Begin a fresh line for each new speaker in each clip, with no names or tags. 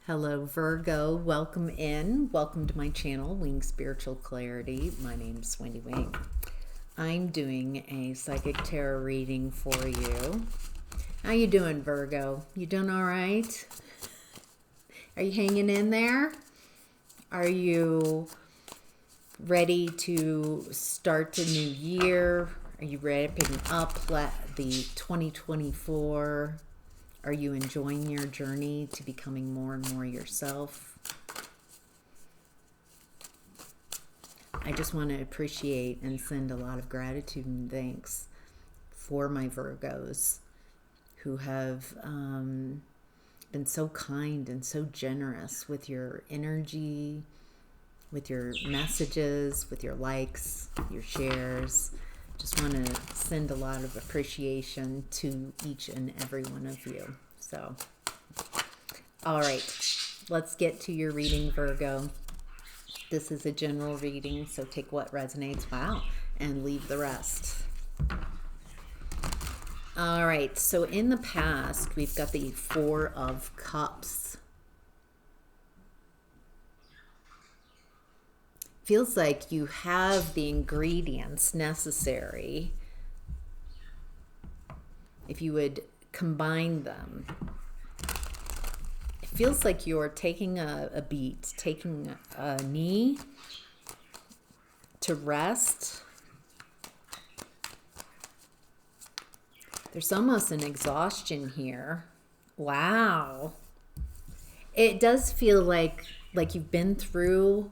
Hello, Virgo. Welcome in. Welcome to my channel, Wing Spiritual Clarity. My name's Wendy Wing. I'm doing a psychic tarot reading for you. How you doing, Virgo? You doing all right? Are you hanging in there? Are you ready to start the new year? Are you wrapping up the 2024? Are you enjoying your journey to becoming more and more yourself? I just want to appreciate and send a lot of gratitude and thanks for my Virgos who have been so kind and so generous with your energy, with your messages, with your likes, your shares. Just want to send a lot of appreciation to each and every one of you. So, all right, let's get to your reading, Virgo. This is a general reading, so take what resonates, and leave the rest. All right, so in the past, we've got the Four of Cups. Feels like you have the ingredients necessary if you would combine them. It feels like you're taking a beat, taking a knee to rest. There's almost an exhaustion here. Wow. It does feel like you've been through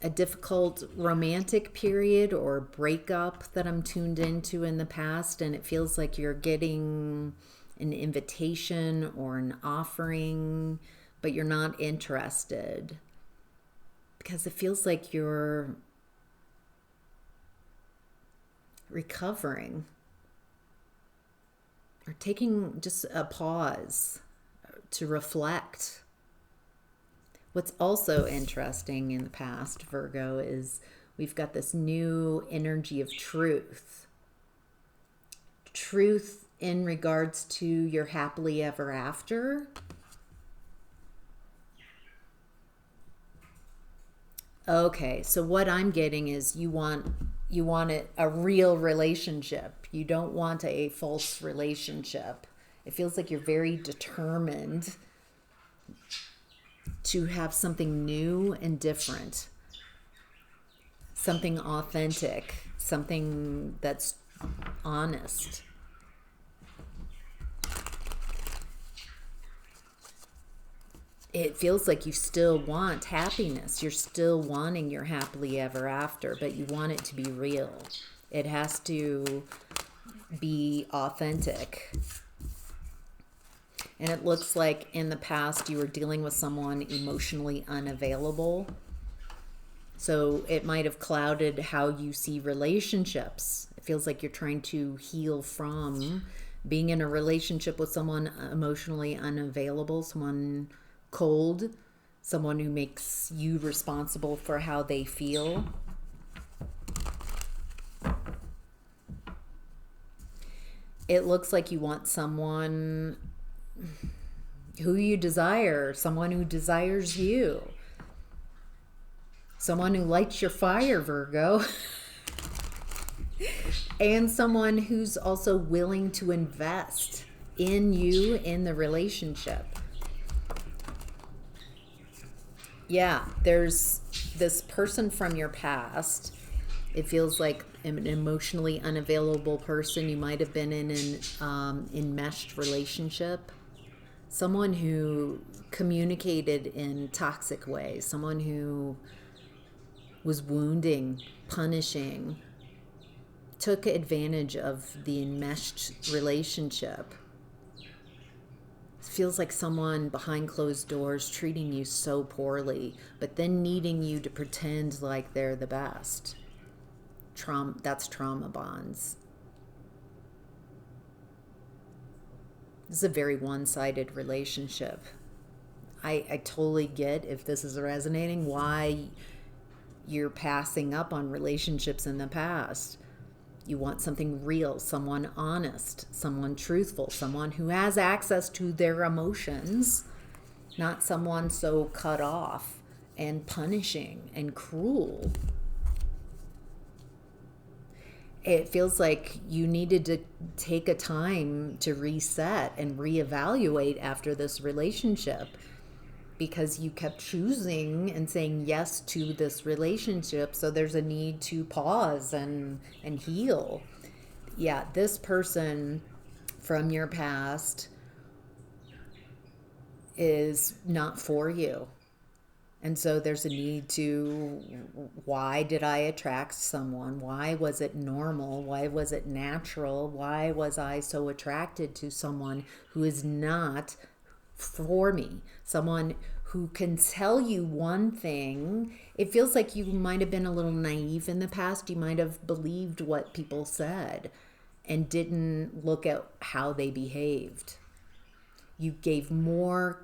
a difficult romantic period or breakup that I'm tuned into in the past, and it feels like you're getting an invitation or an offering, but you're not interested because it feels like you're recovering or taking just a pause to reflect. What's also interesting in the past, Virgo, is we've got this new energy of truth. Truth in regards to your happily ever after. Okay, so what I'm getting is you want a real relationship. You don't want a false relationship. It feels like you're very determined to have something new and different, something authentic, something that's honest. It feels like you still want happiness. You're still wanting your happily ever after, but you want it to be real. It has to be authentic. And it looks like in the past you were dealing with someone emotionally unavailable. So it might have clouded how you see relationships. It feels like you're trying to heal from being in a relationship with someone emotionally unavailable, someone cold, someone who makes you responsible for how they feel. It looks like you want someone who you desire, someone who desires you, someone who lights your fire, Virgo, and someone who's also willing to invest in you, in the relationship. Yeah, there's this person from your past. It feels like an emotionally unavailable person. You might have been in an enmeshed relationship. Someone who communicated in toxic ways, someone who was wounding, punishing, took advantage of the enmeshed relationship. It feels like someone behind closed doors treating you so poorly, but then needing you to pretend like they're the best. That's trauma bonds. This is a very one-sided relationship. I totally get, if this is resonating, why you're passing up on relationships in the past. You want something real, someone honest, someone truthful, someone who has access to their emotions, not someone so cut off and punishing and cruel. It feels like you needed to take a time to reset and reevaluate after this relationship, because you kept choosing and saying yes to this relationship. So there's a need to pause and heal. Yeah, this person from your past is not for you. And so there's a need to, why did I attract someone? Why was it normal? Why was it natural? Why was I so attracted to someone who is not for me? Someone who can tell you one thing. It feels like you might have been a little naive in the past. You might have believed what people said and didn't look at how they behaved. You gave more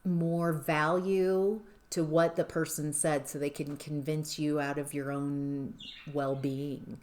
value to what the person said so they can convince you out of your own well-being.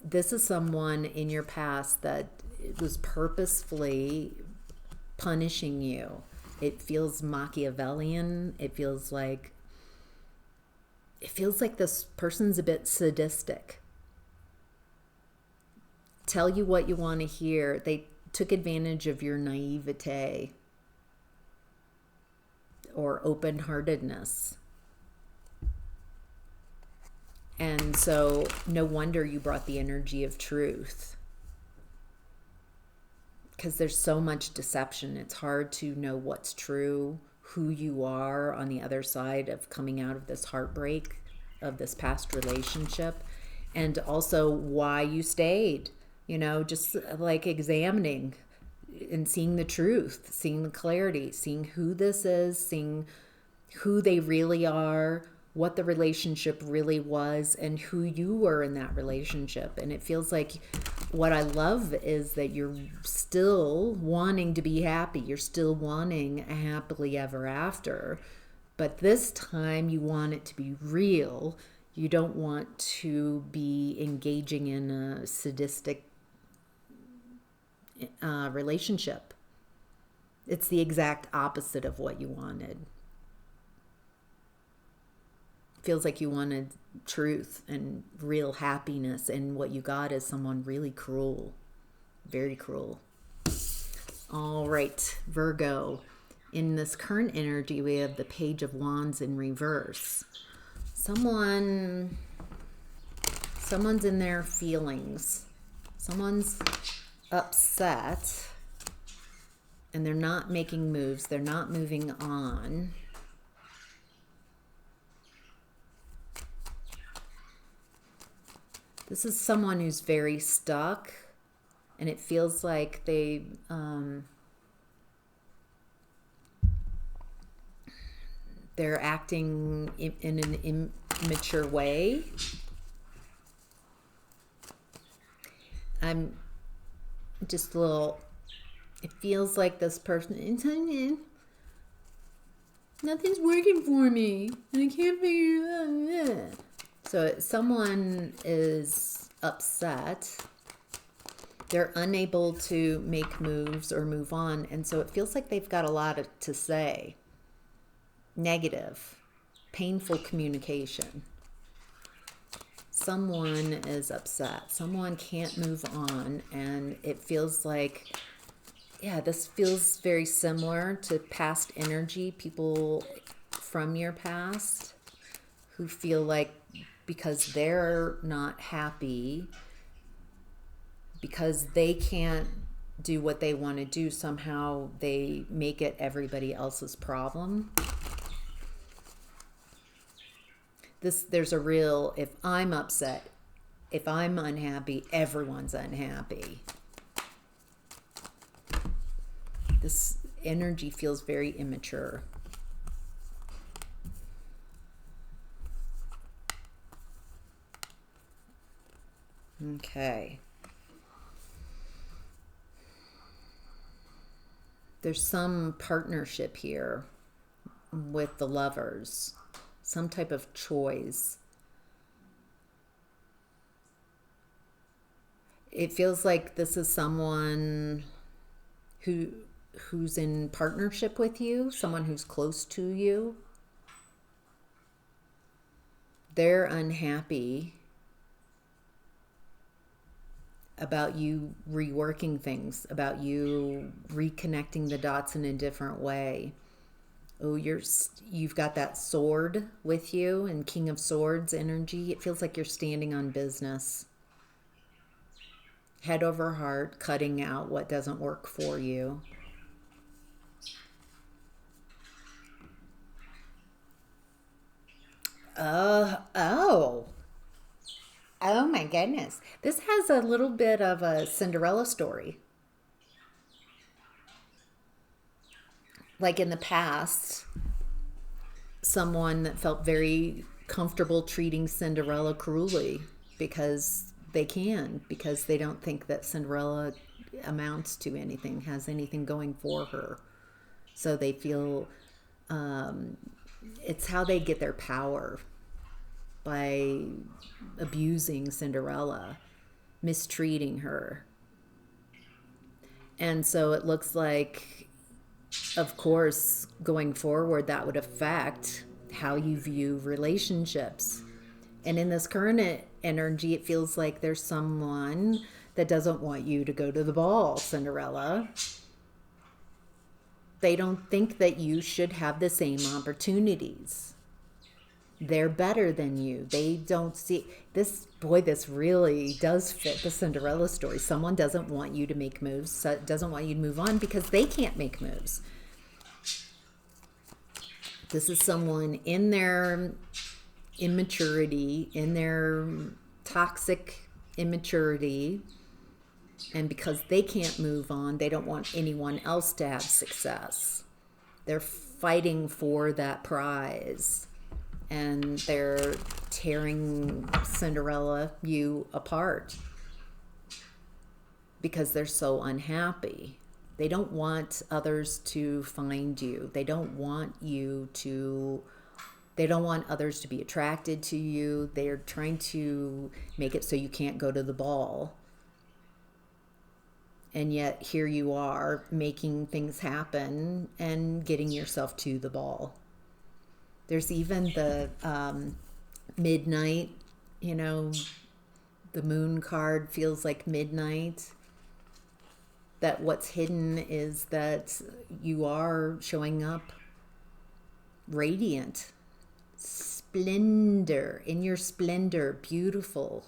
This is someone in your past that was purposefully punishing you. It feels Machiavellian. It feels like this person's a bit sadistic. Tell you what you want to hear. They took advantage of your naivete or open-heartedness. And so no wonder you brought the energy of truth, because there's so much deception. It's hard to know what's true, who you are on the other side of coming out of this heartbreak of this past relationship, and also why you stayed, just like examining and seeing the truth, seeing the clarity, seeing who this is, seeing who they really are, what the relationship really was, and who you were in that relationship. And it feels like what I love is that you're still wanting to be happy. You're still wanting a happily ever after. But this time you want it to be real. You don't want to be engaging in a sadistic relationship. It's the exact opposite of what you wanted. Feels like you wanted truth and real happiness, and what you got is someone really cruel. Very cruel. All right, Virgo. In this current energy, we have the Page of Wands in reverse. Someone's in their feelings. Someone's upset and they're not making moves. They're not moving on. This is someone who's very stuck, and it feels like they're acting in an immature way. I'm just a little, it feels like this person, nothing's working for me, and I can't figure it out. So someone is upset. They're unable to make moves or move on, and so it feels like they've got a lot to say. Negative, painful communication. Someone is upset. Someone can't move on, and it feels like, this feels very similar to past energy, people from your past who feel like because they're not happy, because they can't do what they want to do, somehow they make it everybody else's problem. There's a real, if I'm upset, if I'm unhappy, everyone's unhappy. This energy feels very immature. Okay. There's some partnership here with the Lovers. Some type of choice. it feels like this is someone who who's in partnership with you, someone who's close to you. They're unhappy about you reworking things, about you reconnecting the dots in a different way. Oh, you've got that sword with you, and King of Swords energy. It feels like you're standing on business. Head over heart, cutting out what doesn't work for you. Oh. Oh my goodness. This has a little bit of a Cinderella story. Like in the past, someone that felt very comfortable treating Cinderella cruelly because they don't think that Cinderella amounts to anything, has anything going for her. So they feel it's how they get their power, by abusing Cinderella, mistreating her. And so it looks like, of course, going forward, that would affect how you view relationships. And in this current energy, it feels like there's someone that doesn't want you to go to the ball, Cinderella. They don't think that you should have the same opportunities. They're better than you. They don't see this. Boy, this really does fit the Cinderella story. Someone doesn't want you to make moves, doesn't want you to move on because they can't make moves. This is someone in their immaturity, in their toxic immaturity, and because they can't move on, they don't want anyone else to have success. They're fighting for that prize, and they're tearing Cinderella, you, apart because they're so unhappy. They don't want others to find you. They don't want others to be attracted to you. They're trying to make it so you can't go to the ball. And yet here you are making things happen and getting yourself to the ball. There's even the midnight, the moon card feels like midnight. That what's hidden is that you are showing up radiant, splendor, in your splendor, beautiful,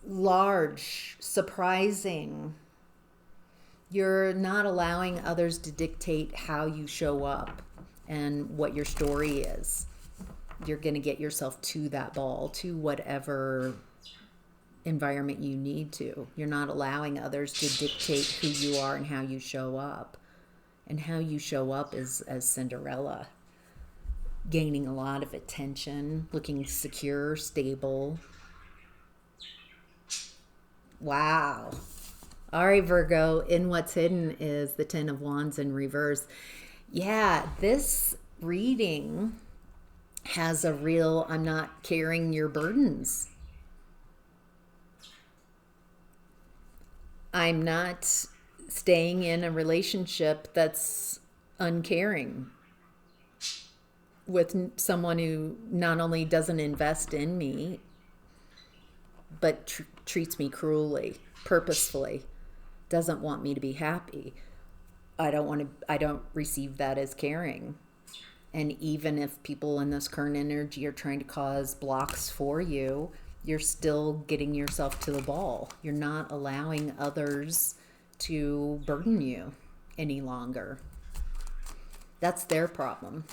large, surprising. You're not allowing others to dictate how you show up and what your story is. You're going to get yourself to that ball, to whatever environment you need to. You're not allowing others to dictate who you are and how you show up. And how you show up is as Cinderella, gaining a lot of attention, looking secure, stable. Wow. All right, Virgo, in what's hidden is the Ten of Wands in reverse. Yeah, this reading has a real, I'm not carrying your burdens. I'm not staying in a relationship that's uncaring with someone who not only doesn't invest in me, but treats me cruelly, purposefully, doesn't want me to be happy. I don't receive that as caring. And even if people in this current energy are trying to cause blocks for you, you're still getting yourself to the ball. You're not allowing others to burden you any longer. That's their problem.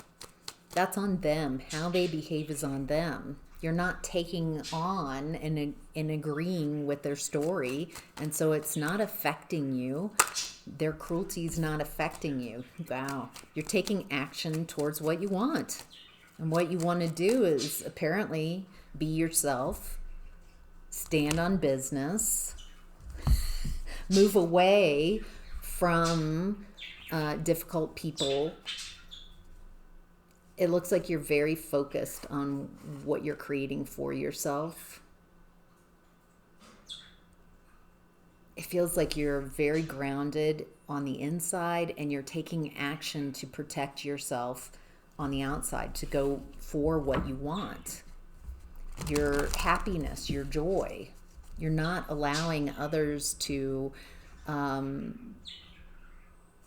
That's on them. How they behave is on them. You're not taking on and agreeing with their story, and so it's not affecting you. Their cruelty is not affecting you. Wow. You're taking action towards what you want. And what you want to do is apparently be yourself, stand on business, move away from difficult people, It looks like you're very focused on what you're creating for yourself. It feels like you're very grounded on the inside and you're taking action to protect yourself on the outside, to go for what you want. Your happiness, your joy. You're not allowing others to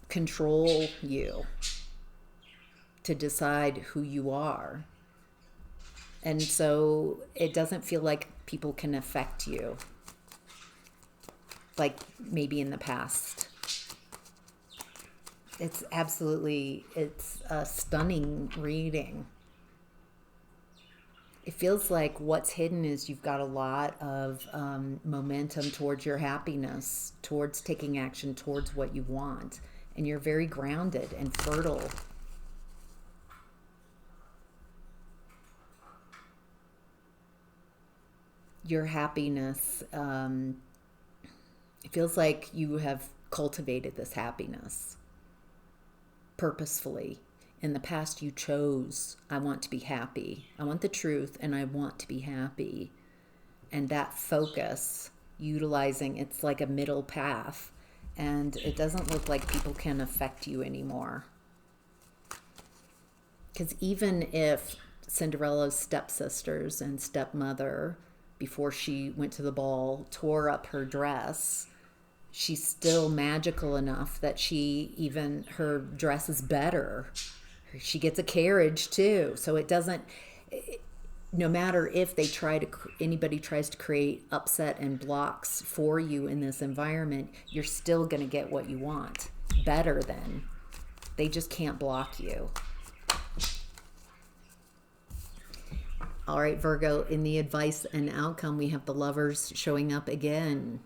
control you, to decide who you are. And so it doesn't feel like people can affect you like maybe in the past. It's a stunning reading. It feels like what's hidden is you've got a lot of momentum towards your happiness, towards taking action towards what you want. And you're very grounded and fertile. Your happiness, it feels like you have cultivated this happiness purposefully. In the past, you chose, I want to be happy. I want the truth and I want to be happy. And that focus, utilizing, it's like a middle path. And it doesn't look like people can affect you anymore. Because even if Cinderella's stepsisters and stepmother, before she went to the ball, tore up her dress, she's still magical enough that her dress is better. She gets a carriage too. So it doesn't, no matter if anybody tries to create upset and blocks for you in this environment, you're still going to get what you want. Better than. They just can't block you. All right, Virgo, in the advice and outcome, we have the Lovers showing up again.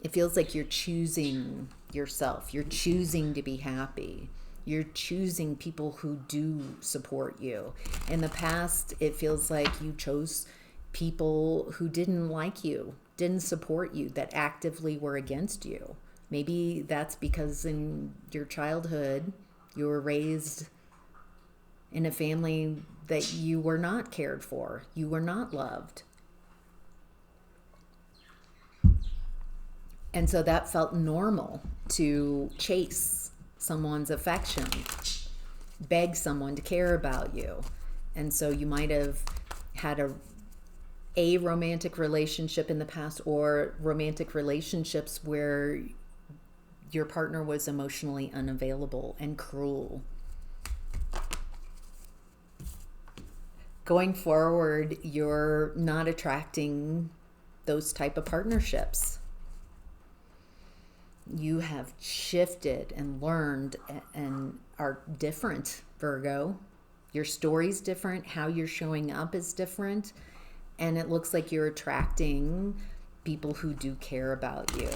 It feels like you're choosing yourself. You're choosing to be happy. You're choosing people who do support you. In the past, it feels like you chose people who didn't like you, didn't support you, that actively were against you. Maybe that's because in your childhood, you were raised in a family that you were not cared for. You were not loved. And so that felt normal to chase someone's affection, beg someone to care about you. And so you might have had a romantic relationship in the past, or romantic relationships where your partner was emotionally unavailable and cruel. Going forward, you're not attracting those type of partnerships. You have shifted and learned and are different, Virgo. Your story's different. How you're showing up is different. And it looks like you're attracting people who do care about you.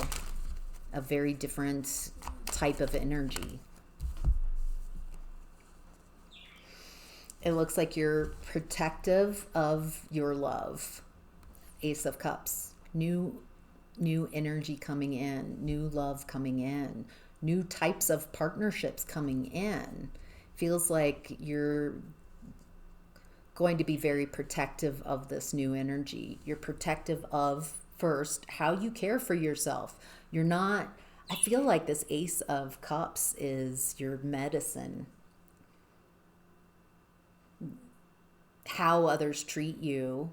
A very different type of energy. It looks like you're protective of your love. Ace of Cups. New energy coming in, new love coming in, new types of partnerships coming in. Feels like you're going to be very protective of this new energy. You're protective of, first, how you care for yourself. You're not, I feel like this Ace of Cups is your medicine. How others treat you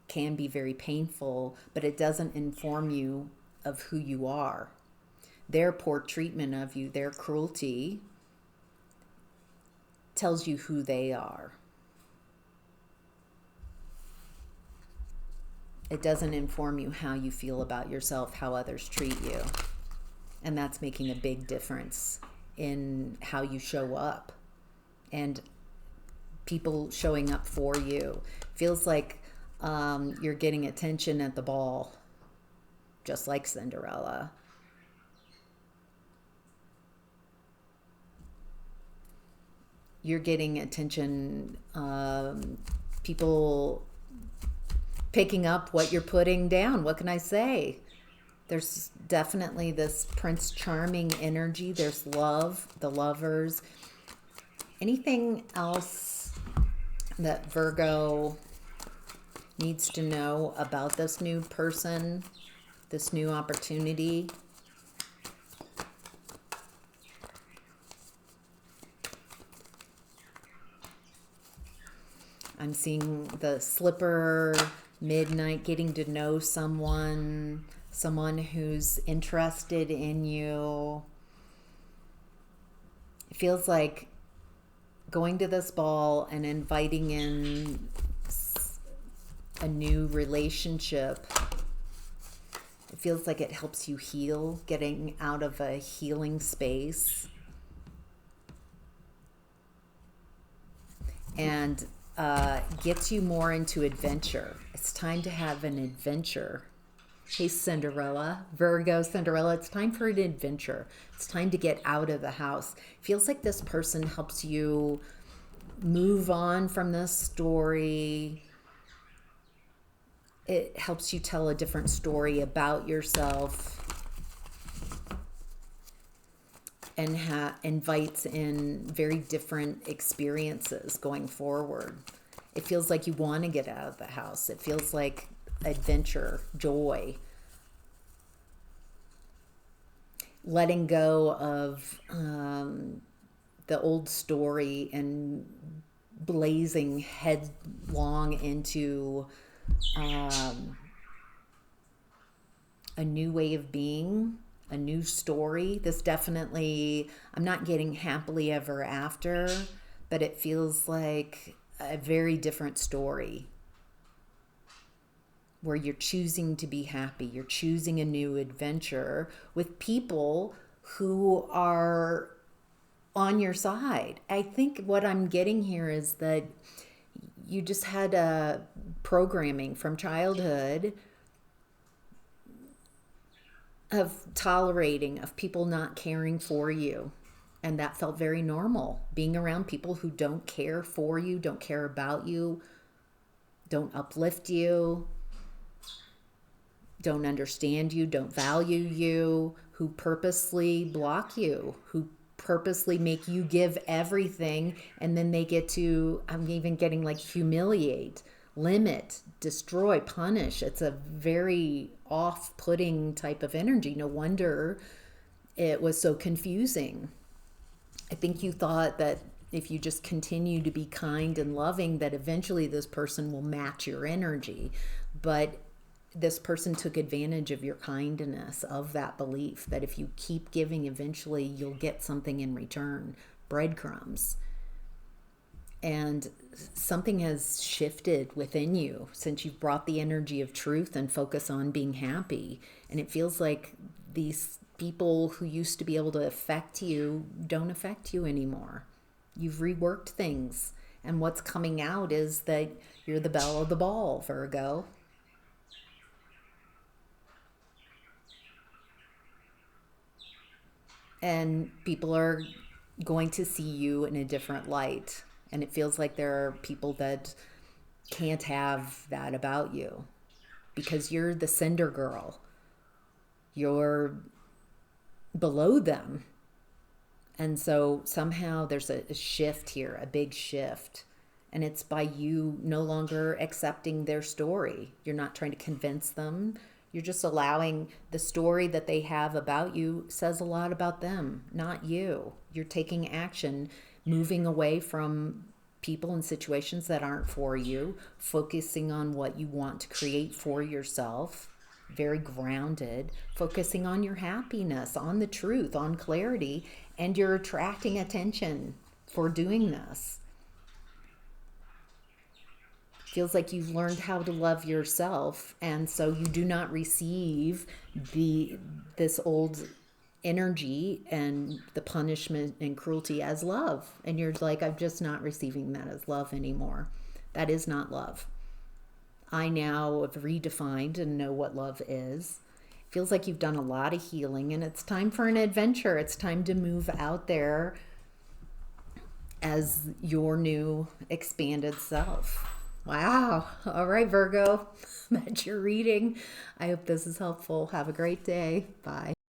can be very painful, but it doesn't inform you of who you are. Their poor treatment of you, their cruelty, tells you who they are. It doesn't inform you how you feel about yourself, how others treat you. And that's making a big difference in how you show up and people showing up for you. Feels like you're getting attention at the ball, just like Cinderella. You're getting attention, people picking up what you're putting down. What can I say? There's definitely this Prince Charming energy. There's love, the lovers. Anything else that Virgo needs to know about this new person, this new opportunity? I'm seeing the slipper, midnight, getting to know someone, someone who's interested in you. It feels like going to this ball and inviting in a new relationship. It feels like it helps you heal, getting out of a healing space. And gets you more into adventure. It's time to have an adventure. Hey, Cinderella, Virgo Cinderella, it's time for an adventure. It's time to get out of the house. Feels like this person helps you move on from this story. It helps you tell a different story about yourself, and invites in very different experiences going forward. It feels like you want to get out of the house. It feels like adventure, joy. Letting go of the old story and blazing headlong into a new way of being, a new story. This definitely, I'm not getting happily ever after, but it feels like a very different story where you're choosing to be happy. You're choosing a new adventure with people who are on your side. I think what I'm getting here is that you just had a programming from childhood of tolerating, of people not caring for you. And that felt very normal. Being around people who don't care for you, don't care about you, don't uplift you, don't understand you, don't value you, who purposely block you, who purposely make you give everything, and then they get to, I'm even getting like humiliate, limit, destroy, punish. It's a very off-putting type of energy. No wonder it was so confusing. I think you thought that if you just continue to be kind and loving, that eventually this person will match your energy. But this person took advantage of your kindness, of that belief that if you keep giving, eventually you'll get something in return, breadcrumbs. And something has shifted within you since you've brought the energy of truth and focus on being happy. And it feels like these people who used to be able to affect you don't affect you anymore. You've reworked things. And what's coming out is that you're the belle of the ball, Virgo. And people are going to see you in a different light. And it feels like there are people that can't have that about you because you're the cinder girl. You're below them. And so somehow there's a shift here, a big shift. And it's by you no longer accepting their story. You're not trying to convince them. You're just allowing the story that they have about you says a lot about them, not you. You're taking action, moving away from people and situations that aren't for you, focusing on what you want to create for yourself, very grounded, focusing on your happiness, on the truth, on clarity, and you're attracting attention for doing this. Feels like you've learned how to love yourself, and so you do not receive this old energy and the punishment and cruelty as love. And you're like, I'm just not receiving that as love anymore. That is not love. I now have redefined and know what love is. Feels like you've done a lot of healing, and it's time for an adventure. It's time to move out there as your new expanded self. Wow. All right, Virgo. That's your reading. I hope this is helpful. Have a great day. Bye.